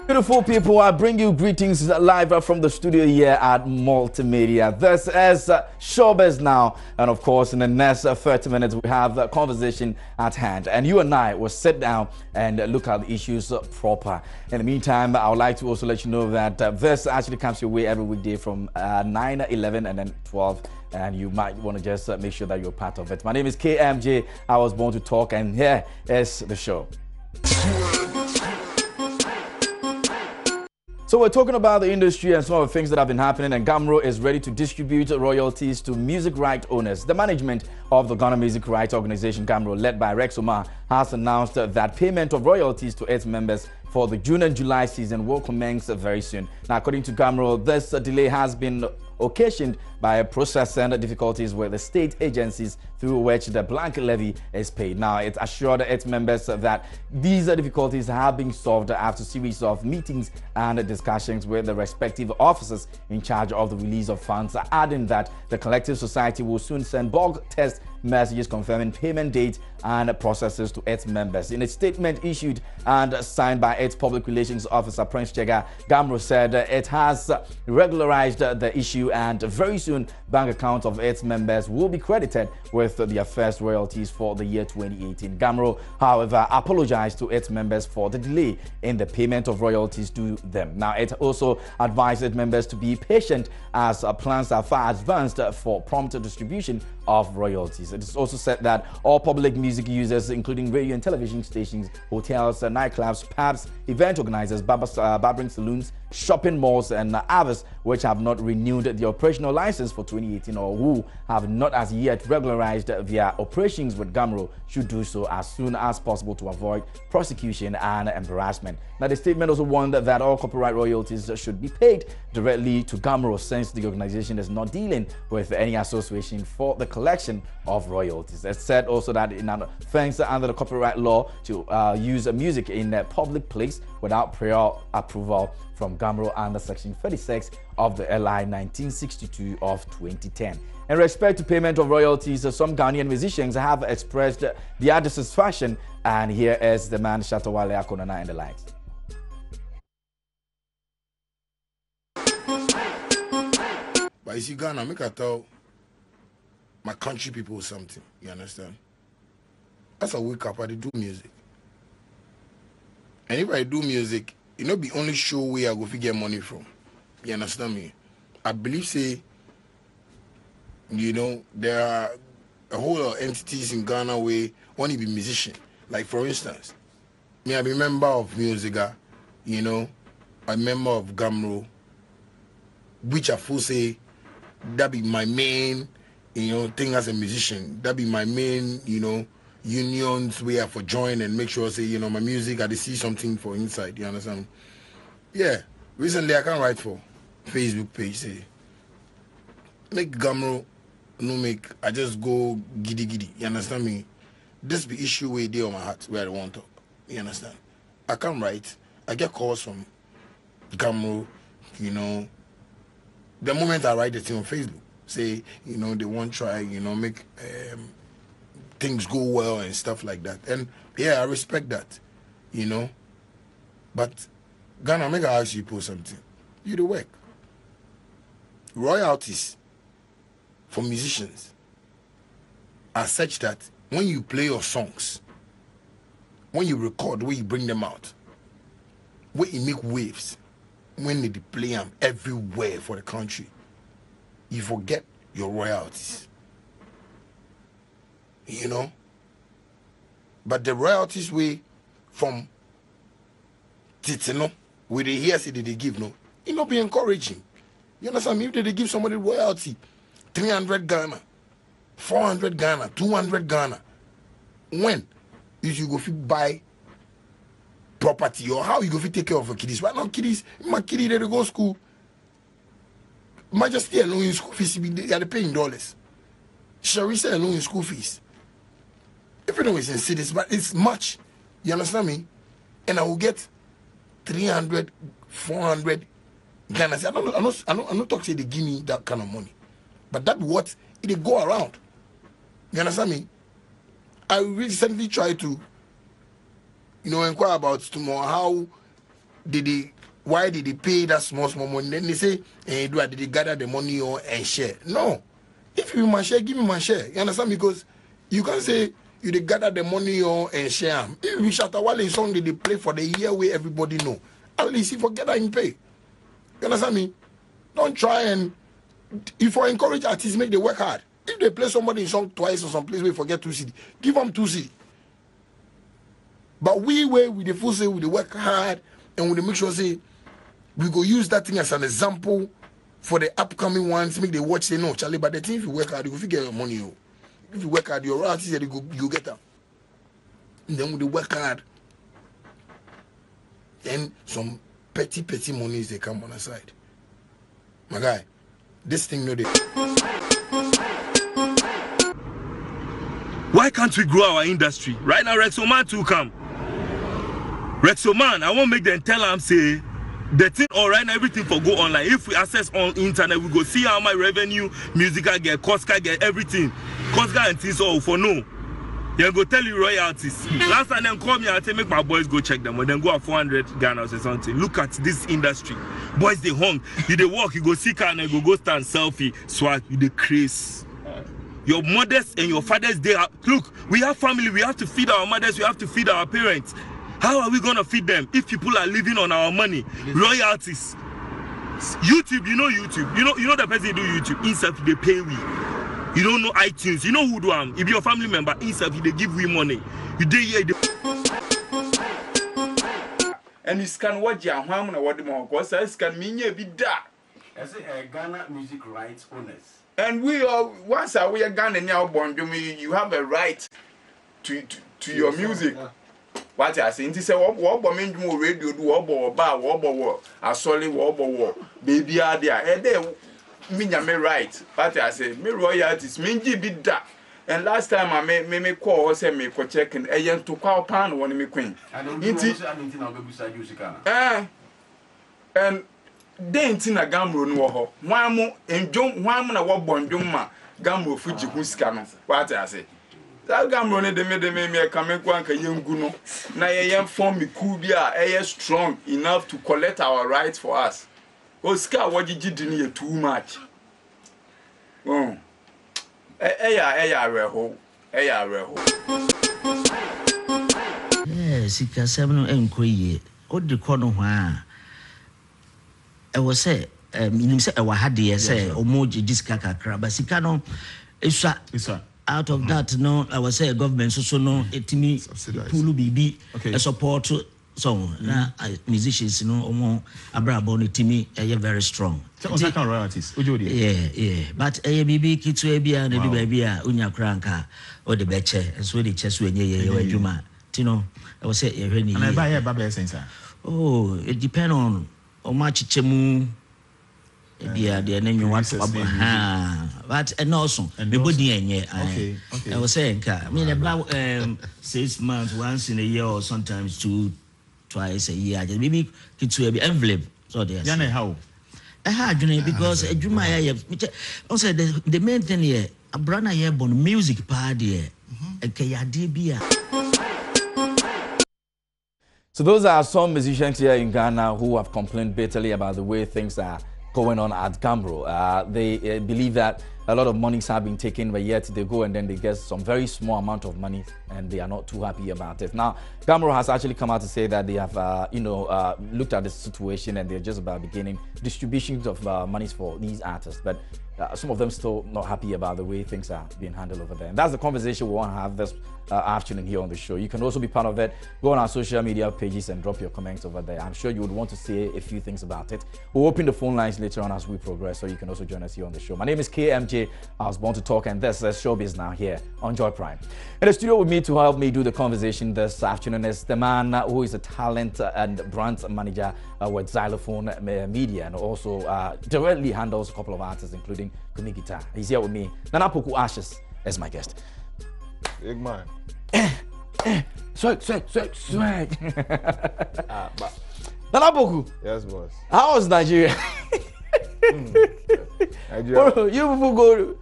Beautiful people, I bring you greetings live from the studio here at Multimedia. This is Showbiz Now, and of course, in the next 30 minutes, we have a conversation at hand, and you and I will sit down and look at the issues proper. In the meantime, I would like to also let you know that this actually comes your way every weekday from 9, 11, and then 12. And you might want to just make sure that you're part of it. My name is KMJ. I was born to talk, and here is the show. So we're talking about the industry and some of the things that have been happening, and Gamro is ready to distribute royalties to music right owners. The management of the Ghana Music Rights Organization, Gamro, led by Rex Omar, has announced that payment of royalties to its members for the June and July season will commence very soon. Now, according to Gamro, this delay has been occasioned by processing difficulties with the state agencies through which the blank levy is paid. Now, it assured its members that these difficulties have been solved after a series of meetings and discussions with the respective officers in charge of the release of funds, adding that the collective society will soon send bulk test messages confirming payment date and processes to its members. In a statement issued and signed by its public relations officer, Prince Chega, Gamro said it has regularized the issue and very soon bank accounts of its members will be credited with their first royalties for the year 2018. Gamro, however, apologized to its members for the delay in the payment of royalties to them. Now, it also advised its members to be patient as plans are far advanced for prompt distribution of royalties. It is also said that all public music users, including radio and television stations, hotels, nightclubs, pubs, event organizers, barbering saloons, shopping malls, and others which have not renewed their operational license for 2018 or who have not as yet regularized their operations with Gamro should do so as soon as possible to avoid prosecution and embarrassment. Now, the statement also warned that all copyright royalties should be paid directly to Gamro since the organization is not dealing with any association for the collection of royalties. It said also that in offense under the copyright law to use music in a public place without prior approval from Gamro under Section 36 of the LI 1962 of 2010. In respect to payment of royalties, some Ghanaian musicians have expressed their dissatisfaction, and here is the man Shatawale Akonana and the likes. But you see, Ghana, make I tell my country people something. You understand? As I wake up, I do music. And if I do music, it not be only show where I go to get money from. You understand me? I believe, say, you know, there are a whole lot of entities in Ghana where want to be musician. Like, for instance, me, I be member of Musica, you know, a member of Gamro, which I full say, that be my main, you know, thing as a musician. That be my main, you know, unions where I for join and make sure, say, you know, my music, I see something for inside, you understand? Yeah, recently I can write for Facebook page, say, make Gamro, no make, I just go giddy, you understand me? This be issue where they on my heart, where I want to, you understand? I can write, I get calls from Gamro, you know, the moment I write the thing on Facebook, say, you know, they won't try, you know, make things go well and stuff like that. And yeah, I respect that, you know. But Ghana, make I ask you for something. You do work. Royalties for musicians are such that when you play your songs, when you record, when you bring them out, when you make waves, when they play them everywhere for the country, you forget your royalties. You know? But the royalties we from Titino, where they hear say they give, no, it not be encouraging. You understand me? If they give somebody royalty, 300 Ghana, 400 Ghana, 200 Ghana, when you go buy property, or how you go take care of your kiddies? Why not kiddies? My kiddie they go school. Majesty alone in school fees, they are paying dollars. Sharissa alone in school fees. If you know it's in cities, but it's much. You understand me? And I will get 300, 400 Ghana. I'm not talking say they give me that kind of money. But that's what it go around. You understand me? I recently tried to, you know, inquire about tomorrow how why did they pay that small money? Then they say, did they gather the money or and share? No. If you my share, give me my share. You understand? Because you can't say you they gather the money or and share. If we shut a song they play for the year where everybody know. At least if you forget that you pay. You understand me? Don't try and if you encourage artists, make they work hard. If they play somebody in song twice or some place we forget 2 CD, give them 2 CD. But we with the full say we work hard and we make sure say we go use that thing as an example for the upcoming ones. Make they watch say no, Charlie. But the thing if you work hard, you will get your money. If you work hard, your royalties you get them. And then when they work hard, then some petty monies they come on the side. My guy, this thing no they. Why can't we grow our industry? Right now, Rexoman too come. Rexoman, I won't make them tell them say the thing all right now everything for go online. If we access on internet, we go see how my revenue, music I get, cost I get everything. Cost and things all for no. They go tell you royalties. Last time them call me, I say make my boys go check them. When then go at 400 Ghana or something. Look at this industry. Boys they hung. You they walk, you go see car and go stand selfie, swag, you they craze. Your mothers and your fathers, they are look, we have family, we have to feed our mothers, we have to feed our parents. How are we gonna feed them if people are living on our money? Royalties. YouTube, you know YouTube. You know the person do YouTube. Instead they pay we. You don't know iTunes. You know who do am. If you're a family member, instead they give we money. You dey here. And you can watch your home and what the more because I can mean you be that. As a Ghana music rights owners. And we are once we are Ghana now born, you have a right to your music. What I say, say what mean radio do what bar what I solid what baby are there. And then me right. What I say, me royalties mean be that. And last time I me call say me ko check and yen to call pan one me queen. And then tina gamro no ho wan mo endwom wan mo na wo bondwom ma gamro fuji hu sika no what I say that gamro ne de me ka me kwa nka yengu no na ye form me cool bi a strong enough to collect our rights for us o sika wogigi di ne too much reho sika sem no enkoye o de kɔ no ho a I was say, minim say ewa hade say omoji disika kakra but sika no eswa out of that no I was say government so no etimi pulu bibi support so na musicians no omo abrabo no etimi very strong. So on second royalties yeah but bibi kitu bia na du ba bia unya kranka o de beche so de che so enye ye adwuma tino I was say ye hwe ni and I buy here baba sense. Oh, it depend on much chemu dia what but and also me body enye okay I was saying I mean about 6 months once in a year or sometimes twice a year just maybe kitu be envelope so there yeah how because adwuma ya also the main thing here abrana here born music party ekayade bia. So those are some musicians here in Ghana who have complained bitterly about the way things are going on at Gambro. They believe that a lot of monies have been taken, but yet they go and then they get some very small amount of money and they are not too happy about it. Now, Gambro has actually come out to say that they have, looked at the situation and they're just about beginning distributions of monies for these artists. But some of them still not happy about the way things are being handled over there. And that's the conversation we want to have this afternoon here on the show. You can also be part of it. Go on our social media pages and drop your comments over there. I'm sure you would want to say a few things about it. We'll open the phone lines later on as we progress, so you can also join us here on the show. My name is KMJ. I was born to talk, and this is Showbiz Now here on Joy Prime. In the studio with me to help me do the conversation this afternoon is the man who is a talent and brand manager with Xylophone Media, and also directly handles a couple of artists, including Kumi Guitar. He's here with me. Nana Poku Ashes is my guest. Big man. Swag. Nana Poku. Yes, boss. How was Nigeria? Nigeria. You people go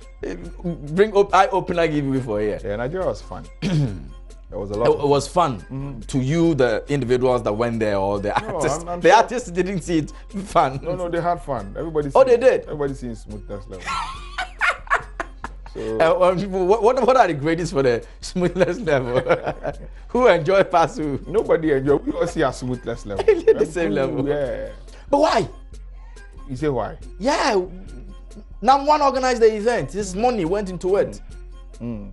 bring up eye opener give you before here. Yeah, Nigeria was fun. It was a lot. It was fun to you, the individuals that went there, or the artists. I'm the sure. artists didn't see it fun. No, they had fun. Everybody. Oh, they did? Everybody seen smoothness level. So, What are the grades for the smoothness level? Who enjoy Pasu? nobody enjoy. We all see a smoothness level. The same level. Yeah. But why? You say why? Yeah. Now one organized the event. This money went into it.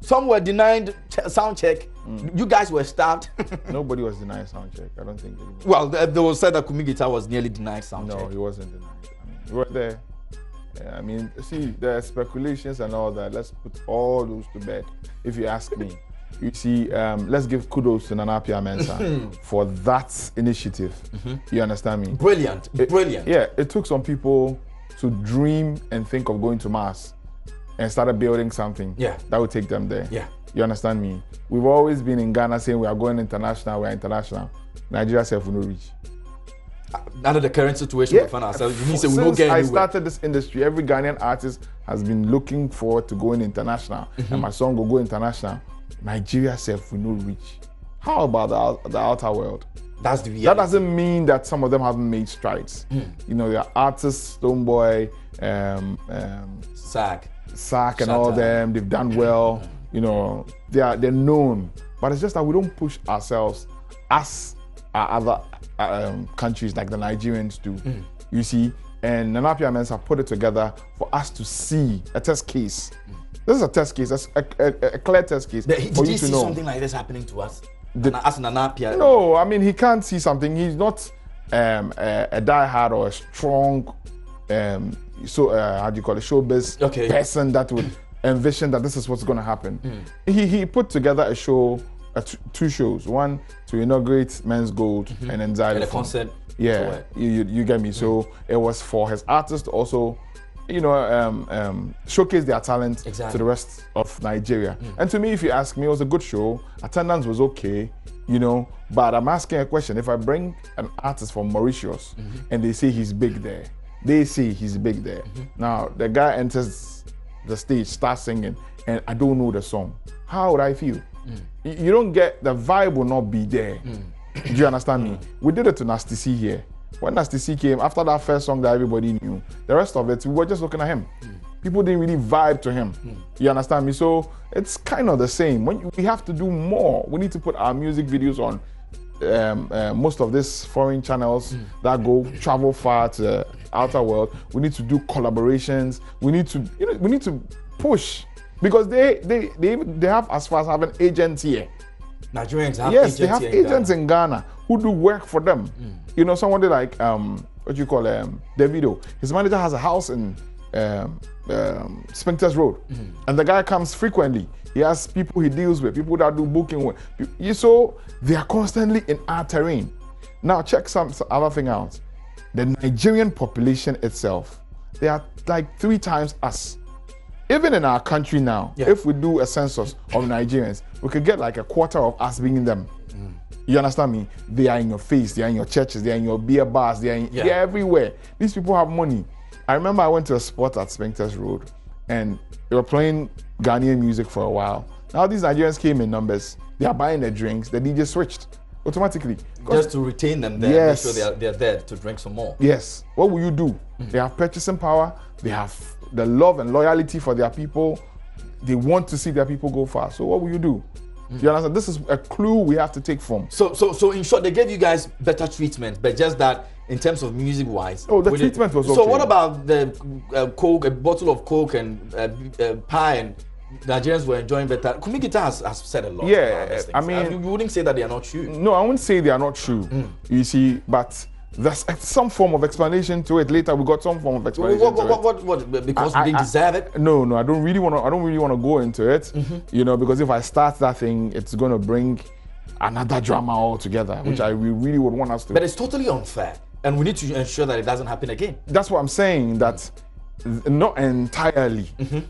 Some were denied sound check. You guys were stabbed. Nobody was denied sound check. I don't think anybody. Well, there was said that Kumigita was nearly denied sound No, check. he wasn't denied. I mean, we were there. Yeah, I mean, see, there are speculations and all that. Let's put all those to bed. If you ask me, you see, let's give kudos to Nanapia Mensa for that initiative. You understand me? Brilliant, brilliant. Yeah, it took some people to dream and think of going to Mars and started building something that would take them there. Yeah. You understand me? We've always been in Ghana saying we are going international, we're international. Nigeria self will not reach. Under the current situation we find ourselves, it means that we don't get anywhere. I started this industry, every Ghanaian artist has been looking forward to going international, and my song will go international. Nigeria self will not reach. How about the outer world? That's the reality. That doesn't mean that some of them haven't made strides. You know, there are artists, Stoneboy, Sack and all them, they've done well. You know, they're known. But it's just that we don't push ourselves as other countries like the Nigerians do. You see, and Nanapia Mensa put it together for us to see a test case. This is a test case, a clear test case. Did for you you to see know. Something like this happening to us? As Nanapia? No, I mean, he can't see something. He's not a diehard or a strong, how do you call it, showbiz person that would envision that this is what's going to happen. He put together a show, two shows. One to inaugurate Men's Gold and then Xylophone. And a concert. Yeah, you get me. So it was for his artists to also, you know, showcase their talent to the rest of Nigeria. And to me, if you ask me, it was a good show. Attendance was okay, you know. But I'm asking a question. If I bring an artist from Mauritius and they say he's big there, Now, the guy enters the stage, starts singing, and I don't know the song. How would I feel? You don't get, the vibe will not be there. Do you understand me? We did it to Nasty C here. When Nasty C came, after that first song that everybody knew, the rest of it, we were just looking at him. People didn't really vibe to him. You understand me? So it's kind of the same. We have to do more. We need to put our music videos on most of these foreign channels that travel far to the outer world. We need to do collaborations. We need to push, because they have, as far as having agents here. Nigerians have agents. Yes, they have agents in Ghana who do work for them. You know, somebody like Davido. His manager has a house in Spintex Road, and the guy comes frequently. He has people he deals with, people that do booking with. So they are constantly in our terrain. Now check some other thing out. The Nigerian population itself, they are like 3 times us. Even in our country now, if we do a census of Nigerians, we could get like a quarter of us being them. You understand me? They are in your face, they are in your churches, they are in your beer bars, they are everywhere. These people have money. I remember I went to a spot at Spintex Road and they were playing Ghanaian music for a while. Now these Nigerians came in numbers. They are buying their drinks. The DJ switched automatically. Just to retain them there, yes. make sure they're there to drink some more. Yes. What will you do? They have purchasing power. They have the love and loyalty for their people. They want to see their people go far. So what will you do? You understand? This is a clue we have to take from. So in short, they gave you guys better treatment, but just that in terms of music-wise. Oh, the treatment was okay. So what about the Coke, a bottle of Coke and pie, and Nigerians were enjoying better? Kumigita has said a lot. Yeah, I mean, you wouldn't say that they are not true. No, I wouldn't say they are not true. You see, but there's some form of explanation to it. Later, we got some form of explanation. What? Because we didn't deserve it? No, I don't really want to go into it. You know, because if I start that thing, it's going to bring another drama altogether, which I really would want us to. But it's totally unfair, and we need to ensure that it doesn't happen again. That's what I'm saying. That not entirely.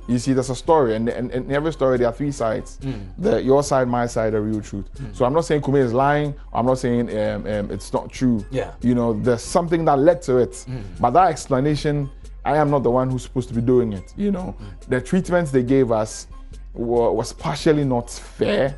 You see, there's a story, and in every story there are 3 sides. Your side, my side, the real truth. So I'm not saying Kume is lying. I'm not saying it's not true. Yeah. You know, there's something that led to it. But that explanation, I am not the one who's supposed to be doing it. You know, the treatments they gave us, was partially not fair.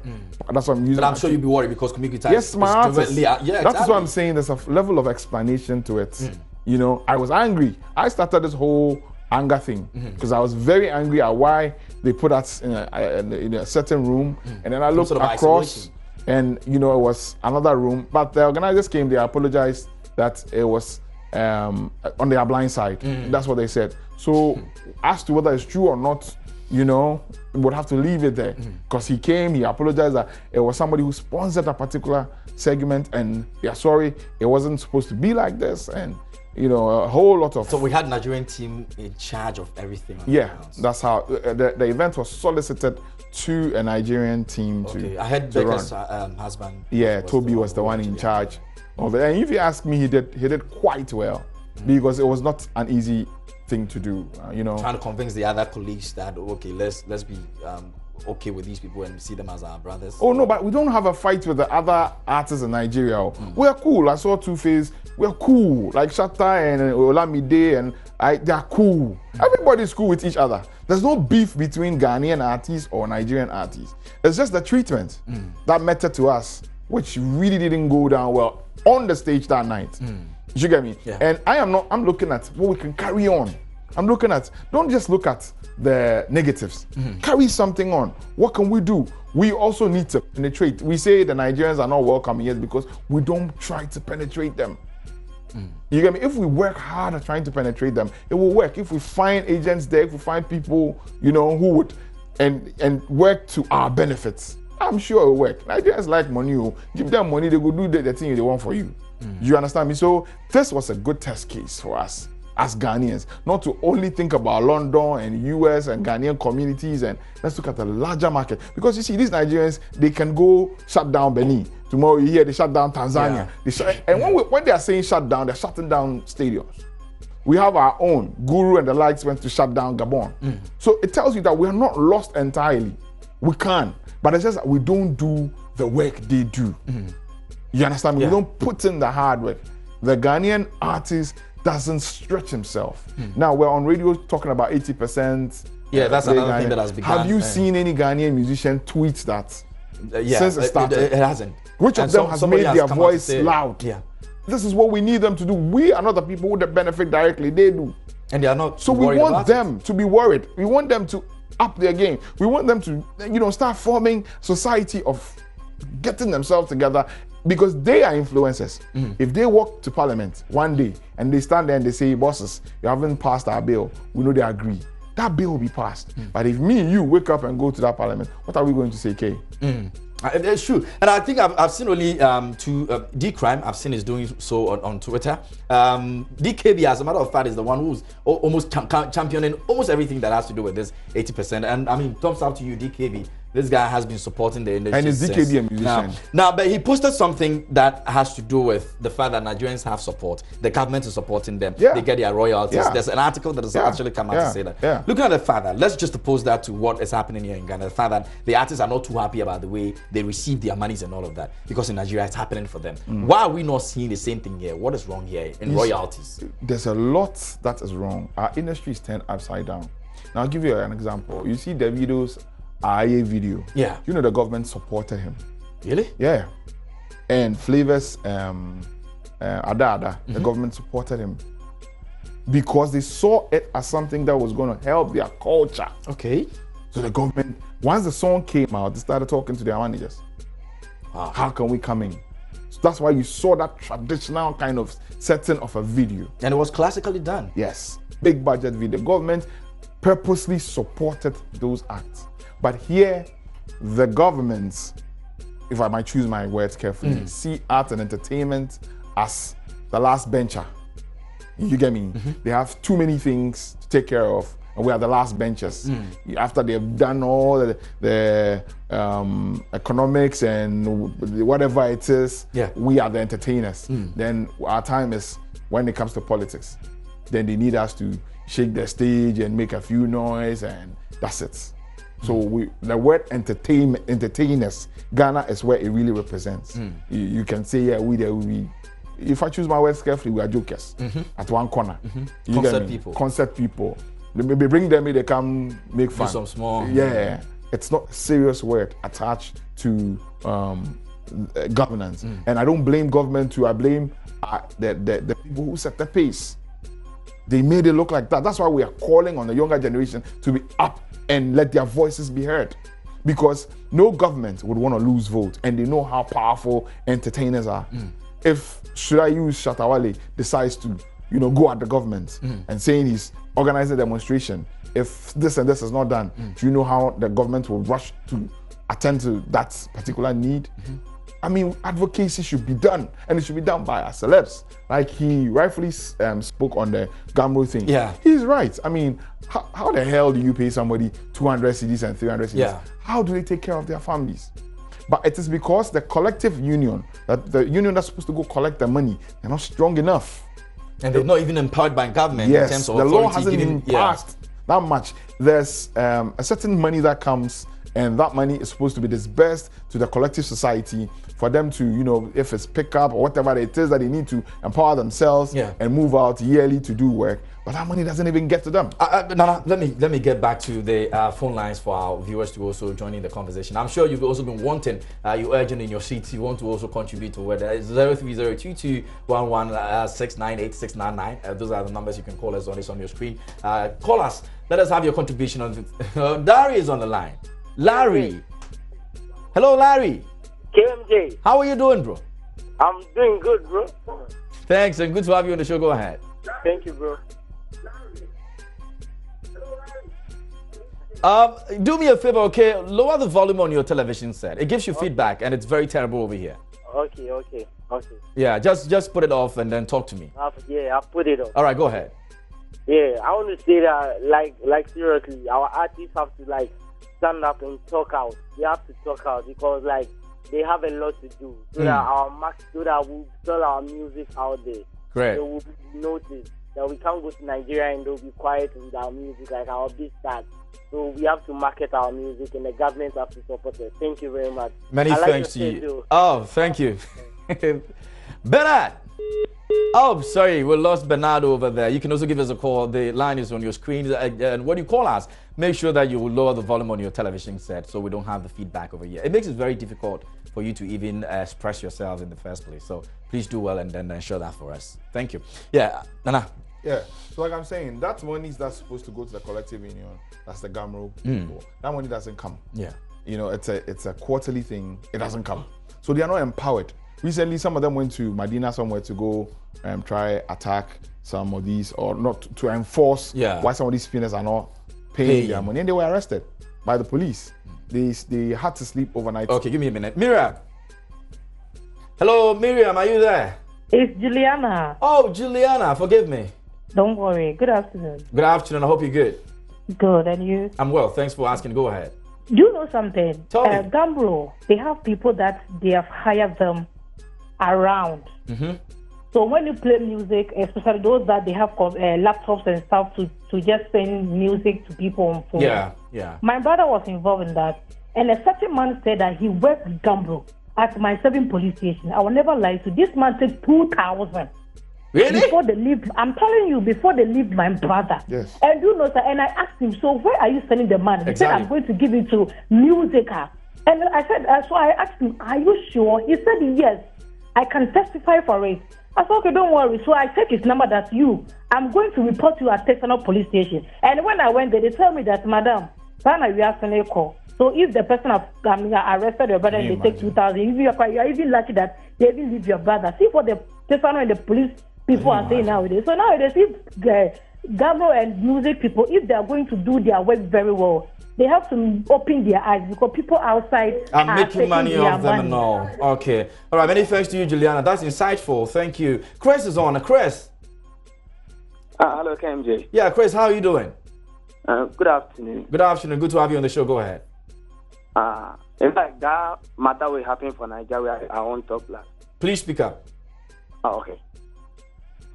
That's what I'm using. But I'm sure you'd be worried because community ties. Yes, my artist. Yeah, that's exactly. what I'm saying. There's a level of explanation to it. You know, I was angry. I started this whole anger thing because I was very angry at why they put us in a certain room, and then I looked sort of across, isolation. and you know, it was another room. But the organizers came. They apologized that it was on their blind side. That's what they said. So as to whether it's true or not, you know, we would have to leave it there because he came, he apologized that it was somebody who sponsored a particular segment, and they're sorry, it wasn't supposed to be like this, and you know, a whole lot of. So we had Nigerian team in charge of everything. Yeah, that's how the event was solicited to a Nigerian team to. I heard to Becca's run. husband. Yeah, Toby was the one in charge of it, and if you ask me, he did quite well because it was not an easy thing to do. You know, trying to convince the other colleagues that okay, let's be okay with these people and see them as our brothers. Oh no, but we don't have a fight with the other artists in Nigeria. We're cool. I saw Two-Face. We're cool. Like Shatta and Olamide and they're cool. Everybody's cool with each other. There's no beef between Ghanaian artists or Nigerian artists. It's just the treatment that mattered to us, which really didn't go down well on the stage that night. You get me? Yeah. And I'm looking at what we can carry on. I'm looking at, don't just look at the negatives. Carry something on. What can we do? We also need to penetrate. We say the Nigerians are not welcome yet because we don't try to penetrate them. You get me? If we work hard at trying to penetrate them, it will work. If we find agents there, if we find people, you know, who would and work to our benefits, I'm sure it will work. Nigerians like money. You give them money, they will do the thing they want for you. You understand me? So this was a good test case for us as Ghanaians, not to only think about London and US and Ghanaian communities, and let's look at the larger market. Because you see, these Nigerians, they can go shut down Benin. Tomorrow you hear they shut down Tanzania. And when they are saying shut down, they're shutting down stadiums. We have our own. Guru and the likes went to shut down Gabon. So it tells you that we're not lost entirely. We can, but it's just that we don't do the work they do. You understand me? Yeah. We don't put in the hard work. The Ghanaian artist doesn't stretch himself. Now we're on radio talking about 80%. Yeah, that's another thing that has begun. Have you seen any Ghanaian musician tweet that since it started? It hasn't. Which of them has made their voice loud? Yeah. This is what we need them to do. We are not the people who benefit directly. They do. And they are not. So we want them to be worried. We want them to up their game. We want them to, you know, start forming society of getting themselves together, because they are influencers. If they walk to parliament one day and they stand there and they say, bosses, you haven't passed our bill, we know they agree, that bill will be passed. But if me and you wake up and go to that parliament, what are we going to say, Kay? It's true, and I think I've seen only two D-Crime. I've seen is doing so on Twitter. DKB, as a matter of fact, is the one who's almost championing almost everything that has to do with this 80%. And I mean, thumbs up to you, DKB. This guy has been supporting the industry. And is DKB a musician? Now, but he posted something that has to do with the fact that Nigerians have support. The government is supporting them. Yeah. They get their royalties. Yeah. There's an article that has actually come out to say that. Yeah. Looking at the fact that, let's just oppose that to what is happening here in Ghana. The fact that the artists are not too happy about the way they receive their monies and all of that, because in Nigeria it's happening for them. Why are we not seeing the same thing here? What is wrong here in royalties? There's a lot that is wrong. Our industry is turned upside down. Now I'll give you an example. You see Davido's IA video. Yeah. You know the government supported him. Really? Yeah. And Flavor's Ada, the government supported him because they saw it as something that was going to help their culture. Okay. So the government, once the song came out, they started talking to their managers. Wow. How can we come in? So that's why you saw that traditional kind of setting of a video. And it was classically done. Yes. Big budget video. The government purposely supported those acts. But here, the governments, if I might choose my words carefully, see art and entertainment as the last venture. You get me? They have too many things to take care of, and we are the last benches. After they've done all the economics and whatever it is, we are the entertainers. Then our time is when it comes to politics. Then they need us to shake the stage and make a few noise, and that's it. So the word entertainers, Ghana is where it really represents. You can say, yeah, we. If I choose my words carefully, we are jokers at one corner. Concert people. Concert people. Maybe bring them in, they come make fun. Do some small. Yeah. it's not serious work attached to governance. And I don't blame government too. I blame the people who set the pace. They made it look like that. That's why we are calling on the younger generation to be up and let their voices be heard. Because no government would want to lose vote, and they know how powerful entertainers are. If, should I use Shatawale, decides to, go at the government and saying he's organizing a demonstration, if this and this is not done, do you know how the government will rush to attend to that particular need? I mean, advocacy should be done, and it should be done by our celebs. Like he rightfully spoke on the Gamro thing. Yeah. He's right. I mean, how the hell do you pay somebody 200 cedis and 300 cedis? Yeah. How do they take care of their families? But it is because the collective union, that the union that's supposed to go collect the money, they're not strong enough. And they're not even empowered by government Yes, in terms of the law authority hasn't giving, even passed that much. There's a certain money that comes, and that money is supposed to be disbursed to the collective society for them to, if it's pickup or whatever it is that they need to empower themselves and move out yearly to do work. But that money doesn't even get to them. Nana, let me get back to the phone lines for our viewers to also join in the conversation. I'm sure you've also been wanting, you're urgent in your seats, you want to also contribute to whether it's 0302211698699. Those are the numbers you can call us on. It's on your screen. Call us. Let us have your contribution on Larry is on the line. Larry. Hello, Larry. KMJ. How are you doing, bro? I'm doing good, bro. Thanks, and good to have you on the show. Go ahead. Thank you, bro. Do me a favor, okay? Lower the volume on your television set. It gives you feedback, and it's very terrible over here. Okay. Yeah, just put it off and then talk to me. I'll put it off. All right, go ahead. Yeah, I want to say that, like seriously, our artists have to stand up and talk out. They have to talk out because they have a lot to do so that we'll sell our music out there. Great. They will notice that we can't go to Nigeria and they'll be quiet with our music like our big stars. So we have to market our music, and the government have to support us. Thank you very much. Many thanks to you. Oh, thank you. Bernard! Oh, sorry, we lost Bernard over there. You can also give us a call. The line is on your screen. And when you call us, make sure that you will lower the volume on your television set so we don't have the feedback over here. It makes it very difficult for you to even express yourselves in the first place. So please do well and then ensure that for us. Thank you. Yeah, Nana. Yeah, so like I'm saying, that money that's supposed to go to the collective union, that's the Gamro people. That money doesn't come. Yeah. It's a quarterly thing. It doesn't come. So they are not empowered. Recently, some of them went to Medina somewhere to go try attack some of these, or not to enforce why some of these spinners are not paying their money. And they were arrested by the police. They had to sleep overnight. Okay, give me a minute. Miriam. Hello, Miriam, are you there? It's Juliana. Oh, Juliana, forgive me. Don't worry. Good afternoon. Good afternoon. I hope you're good. Good, and you? I'm well. Thanks for asking. Go ahead. Do you know something? Tell me. Gambro, they have people that they have hired them around. So when you play music, especially those that they have laptops and stuff to just send music to people on phone. Yeah. My brother was involved in that, and a certain man said that he worked with Gambro at my 7 police station. I will never lie to you. This man took 2,000. Really? Before they leave, I'm telling you, before they leave my brother. Yes. And you know, sir, and I asked him, so where are you sending the money? He said, I'm going to give it to Musica. And I said, so I asked him, are you sure? He said, yes, I can testify for it. I said, okay, don't worry. So I take his number, that's you. I'm going to report you at Texano police station. And when I went there, they tell me that, madam, we are sending a call. So if the person have arrested your brother and they take 2,000, you are even lucky that they even leave your brother. See what the Texano and the police people are saying nowadays. So nowadays, if the government and music people, if they are going to do their work very well, they have to open their eyes because people outside are making money off them and all. Okay. All right. Many thanks to you, Juliana. That's insightful. Thank you. Chris is on. Chris. Hello, KMJ. Yeah, Chris, how are you doing? Good afternoon. Good afternoon. Good to have you on the show. Go ahead. In fact, that matter will happen for Nigeria. I won't talk last. Please speak up. Okay.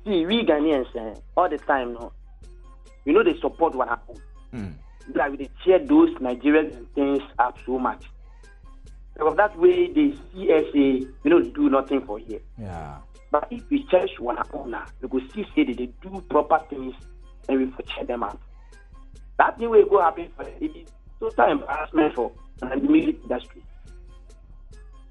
See, we Ghanaians all the time, they support what happened. Like they cheer those Nigerians and things up so much. Because that way they see us do nothing for here. Yeah. But if we cherish what happened now, we could see say that they do proper things and we cheer them out. That thing will go happen for them. total embarrassment for the music industry.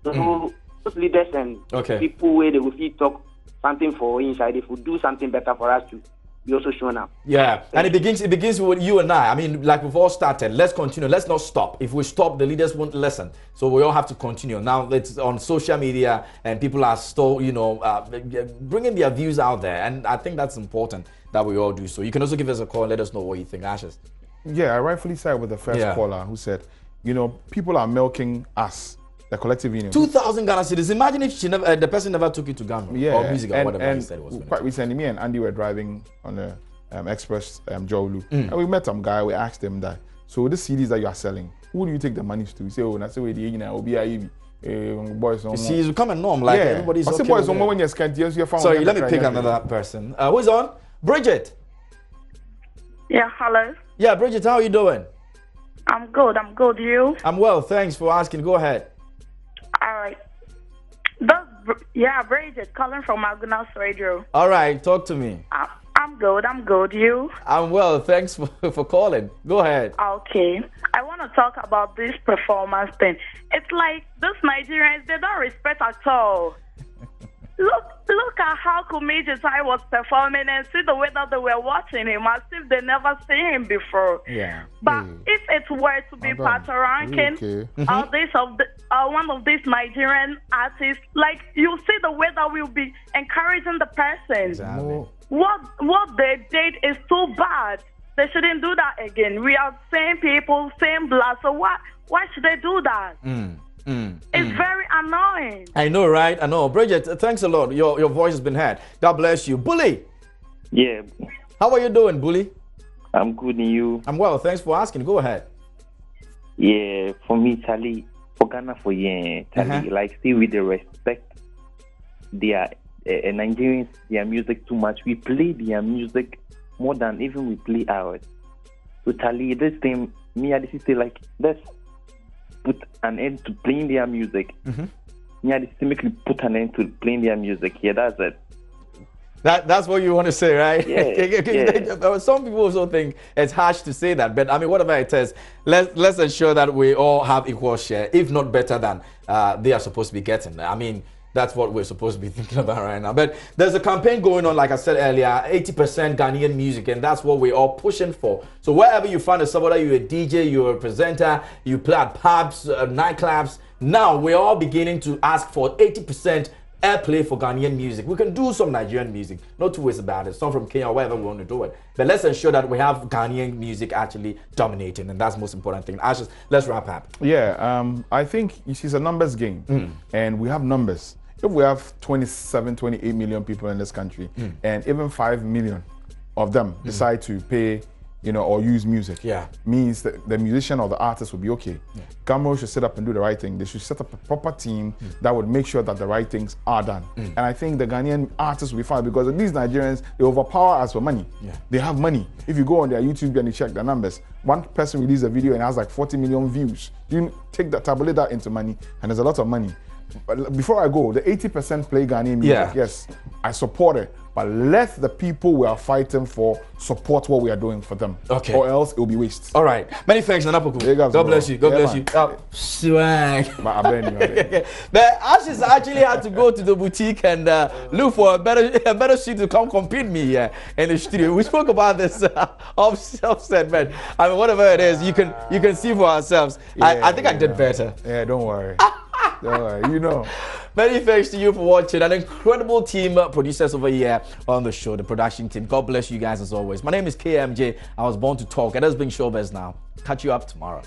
So those leaders and people where they will feel talk something for inside, if we do something better for us to be also shown up. Yeah, and it begins with you and I. I mean, like we've all started. Let's continue. Let's not stop. If we stop, the leaders won't listen. So we all have to continue. Now it's on social media, and people are still, bringing their views out there, and I think that's important that we all do so. You can also give us a call and let us know what you think, Ashes. Yeah, I rightfully side with the first caller who said, people are milking us, the collective union. 2,000 Ghana cedis. Imagine if the person never took you to Ghana or music or whatever he said it was. Quite recently, me and Andy were driving on the Express Jolu, and we met some guy. We asked him that, so the CDs that you are selling, who do you take the money to? He said, oh, that's the way the boys. You see, it's become a norm. Like everybody's okay. Sorry, let me pick another person. Who's on? Bridget. Yeah, hello. Yeah, Bridget, how are you doing? I'm good. You? I'm well. Thanks for asking. Go ahead. All right. Bridget, calling from Magunas Radio. All right, talk to me. I'm good. You? I'm well. Thanks for calling. Go ahead. Okay. I want to talk about this performance thing. It's like these Nigerians, they don't respect at all. Look at how comedians I was performing and see the way that they were watching him as if they never seen him before. Yeah. But if it were to be Pato Rankin or one of these Nigerian artists, like you see the way that we'll be encouraging the person. Exactly. What they did is too bad. They shouldn't do that again. We are same people, same blood. So why should they do that? It's very annoying. I know, right? I know. Bridget, thanks a lot. Your voice has been heard. God bless you. Bully. Yeah. How are you doing, Bully? I'm good, and you? I'm well. Thanks for asking. Go ahead. Yeah, for me, Charlie, for Ghana, Charlie, like, still with the respect, their Nigerians, their music too much. We play their music more than even we play ours. So, Charlie, this thing, me, I just say, like, let's put an end to playing their music. Yeah, systemically put an end to playing their music. Yeah, that's it. That's what you want to say, right? Yeah. Some people also think it's harsh to say that, but I mean, whatever it is, let's ensure that we all have equal share, if not better than they are supposed to be getting. I mean, that's what we're supposed to be thinking about right now. But there's a campaign going on, like I said earlier, 80% Ghanaian music, and that's what we're all pushing for. So wherever you find yourself, whether you're a DJ, you're a presenter, you play at pubs, nightclubs, now we're all beginning to ask for 80% airplay for Ghanaian music. We can do some Nigerian music, no two ways about it. Some from Kenya, wherever we want to do it. But let's ensure that we have Ghanaian music actually dominating, and that's the most important thing. Ashes, let's wrap up. Yeah, I think it's a numbers game, and we have numbers. If we have 27, 28 million people in this country, and even 5 million of them decide to pay, or use music, means that the musician or the artist will be okay. Gamro should set up and do the right thing. They should set up a proper team that would make sure that the right things are done. And I think the Ghanaian artists will be fine, because these Nigerians, they overpower us for money. They have money. If you go on their YouTube and you check the numbers, one person released a video and has like 40 million views. You take that, tabulate that into money, and there's a lot of money. But before I go, the 80% play Ghanaian music, yes, I support it. But let the people we are fighting for support what we are doing for them. Okay. Or else it will be waste. All right. Many thanks, Nanapoku. God bless you. God bless you. Swag. The Ashes actually had to go to the boutique and look for a better suit to come compete me here in the studio. We spoke about this offset, man. I mean, whatever it is, you can see for ourselves. I think I did better. Yeah, don't worry. Many thanks to you for watching. An incredible team producers over here on the show, the production team. God bless you guys as always. My name is KMJ. I was born to talk. It has been Showbiz Now. Catch you up tomorrow.